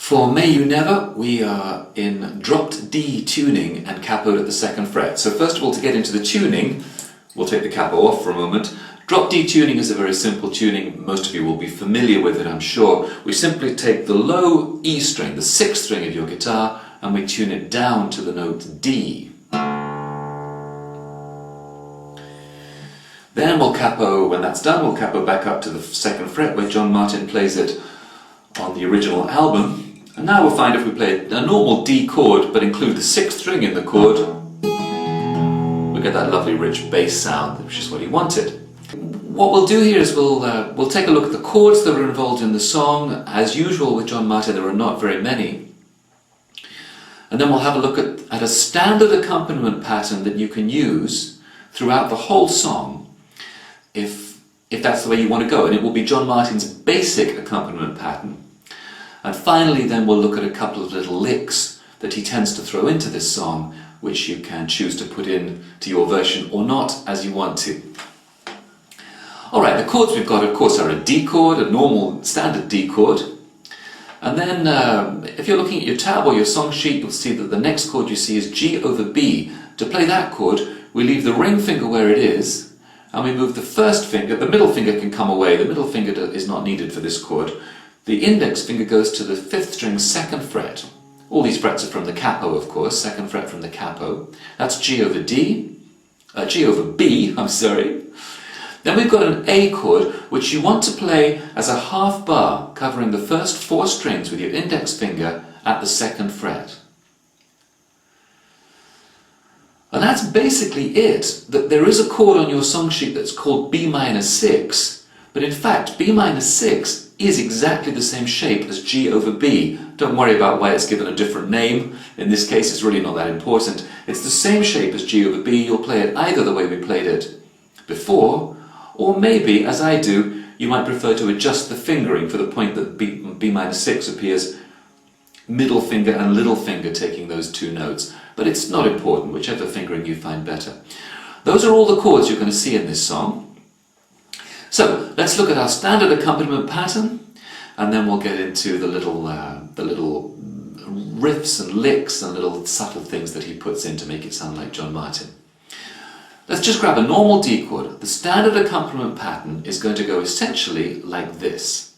For May You Never, we are in dropped D tuning and capoed at the 2nd fret. So first of all, to get into the tuning, we'll take the capo off for a moment. Drop D tuning is a very simple tuning. Most of you will be familiar with it, I'm sure. We simply take the low E string, the 6th string of your guitar, and we tune it down to the note D. Then we'll capo, when that's done, we'll capo back up to the 2nd fret where John Martyn plays it on the original album. And now we'll find if we play a normal D chord but include the 6th string in the chord, we get that lovely rich bass sound, which is what he wanted. What we'll do here is we'll take a look at the chords that are involved in the song. As usual with John Martyn, there are not very many. And then we'll have a look at a standard accompaniment pattern that you can use throughout the whole song if that's the way you want to go. And it will be John Martyn's basic accompaniment pattern. And finally then we'll look at a couple of little licks that he tends to throw into this song, which you can choose to put in to your version or not as you want to. Alright, the chords we've got of course are a D chord, a normal standard D chord. And then if you're looking at your tab or your song sheet, you'll see that the next chord you see is G over B. To play that chord, we leave the ring finger where it is, and we move the first finger. The middle finger can come away. The middle finger is not needed for this chord. The index finger goes to the 5th string 2nd fret. All these frets are from the capo, of course, 2nd fret from the capo. That's G over B, I'm sorry. Then we've got an A chord, which you want to play as a half bar, covering the first 4 strings with your index finger at the 2nd fret. And that's basically it. There is a chord on your song sheet that's called B minor 6, but in fact B minor 6 is exactly the same shape as G over B. Don't worry about why it's given a different name. In this case, it's really not that important. It's the same shape as G over B. You'll play it either the way we played it before, or maybe, as I do, you might prefer to adjust the fingering for the point that B minor 6 appears middle finger and little finger taking those 2 notes. But it's not important, whichever fingering you find better. Those are all the chords you're going to see in this song. So let's look at our standard accompaniment pattern, and then we'll get into the little riffs and licks and little subtle things that he puts in to make it sound like John Martyn. Let's just grab a normal D chord. The standard accompaniment pattern is going to go essentially like this.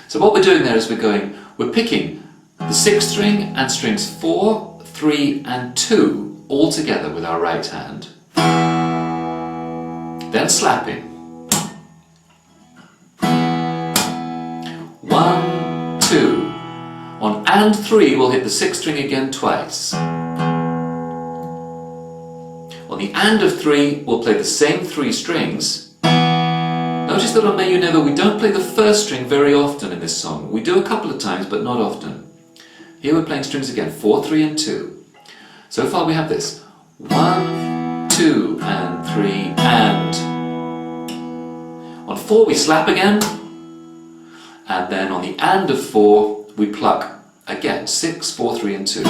So what we're doing there is we're picking the 6th string and strings 4, 3 and 2 all together with our right hand. Then slapping. 1, 2. On and 3 we'll hit the 6th string again twice. On the and of 3 we'll play the same 3 strings. Notice that on May You Never we don't play the 1st string very often in this song. We do a couple of times but not often. Here we're playing strings again, 4, 3 and 2. So far we have this. 1, 2 and 3 and. On 4 we slap again. And then on the and of 4 we pluck again, 6, 4, 3 and 2.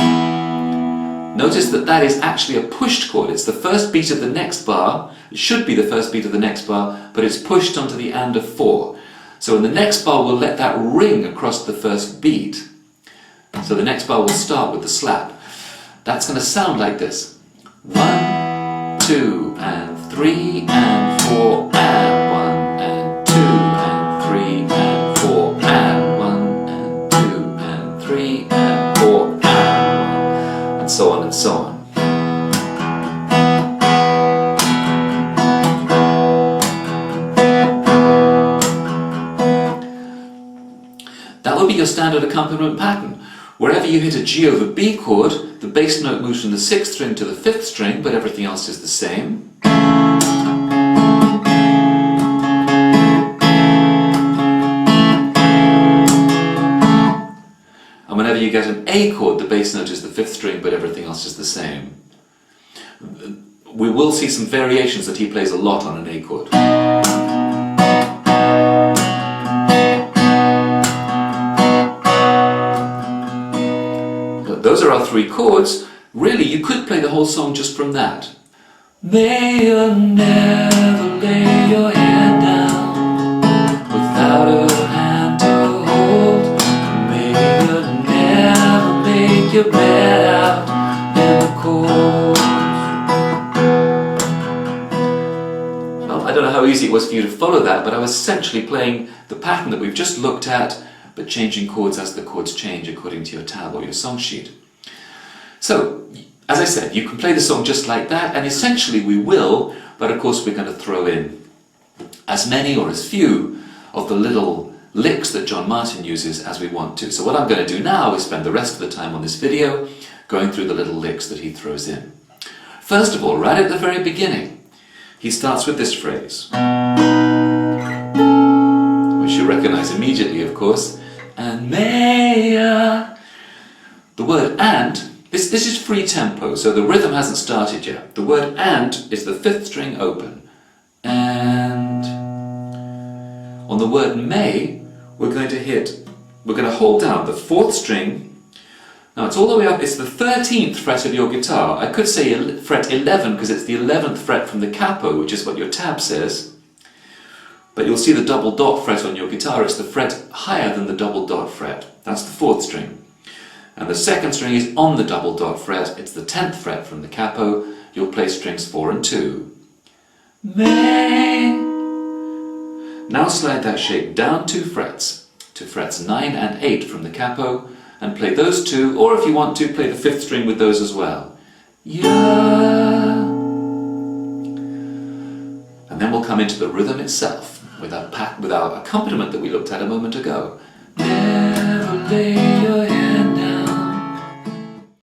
Notice that that is actually a pushed chord. It's the first beat of the next bar. It should be the first beat of the next bar, but it's pushed onto the and of 4. So in the next bar we'll let that ring across the first beat. So the next bar will start with the slap. That's going to sound like this. 1, 2 and 3 and 4 and 1 and 2 and 3 and 4 and 1 and 2 and 3 and 4 and 1 and so on and so on. That would be your standard accompaniment pattern. Wherever you hit a G over B chord, the bass note moves from the 6th string to the 5th string, but everything else is the same. And whenever you get an A chord, the bass note is the 5th string, but everything else is the same. We will see some variations that he plays a lot on an A chord. Those are our 3 chords. Really, you could play the whole song just from that. May you never lay your head down without a hand to hold. May you never make your bed out in the cold. Well, I don't know how easy it was for you to follow that, but I was essentially playing the pattern that we've just looked at, but changing chords as the chords change according to your tab or your song sheet. So, as I said, you can play the song just like that, and essentially we will, but of course we're going to throw in as many or as few of the little licks that John Martyn uses as we want to. So what I'm going to do now is spend the rest of the time on this video going through the little licks that he throws in. First of all, right at the very beginning, he starts with this phrase, which you recognize immediately, of course, and may the word and, this is free tempo, so the rhythm hasn't started yet. The word and is the 5th string open, and on the word may, we're going to hold down the 4th string. Now it's all the way up, it's the 13th fret of your guitar. I could say fret 11 because it's the 11th fret from the capo, which is what your tab says. But you'll see the double dot fret on your guitar, it's the fret higher than the double dot fret. That's the 4th string. And the 2nd string is on the double dot fret, it's the 10th fret from the capo. You'll play strings 4 and 2. May. Now slide that shape down 2 frets, to frets 9 and 8 from the capo, and play those 2, or if you want to, play the 5th string with those as well. Yeah. And then we'll come into the rhythm itself, with our accompaniment that we looked at a moment ago. Never lay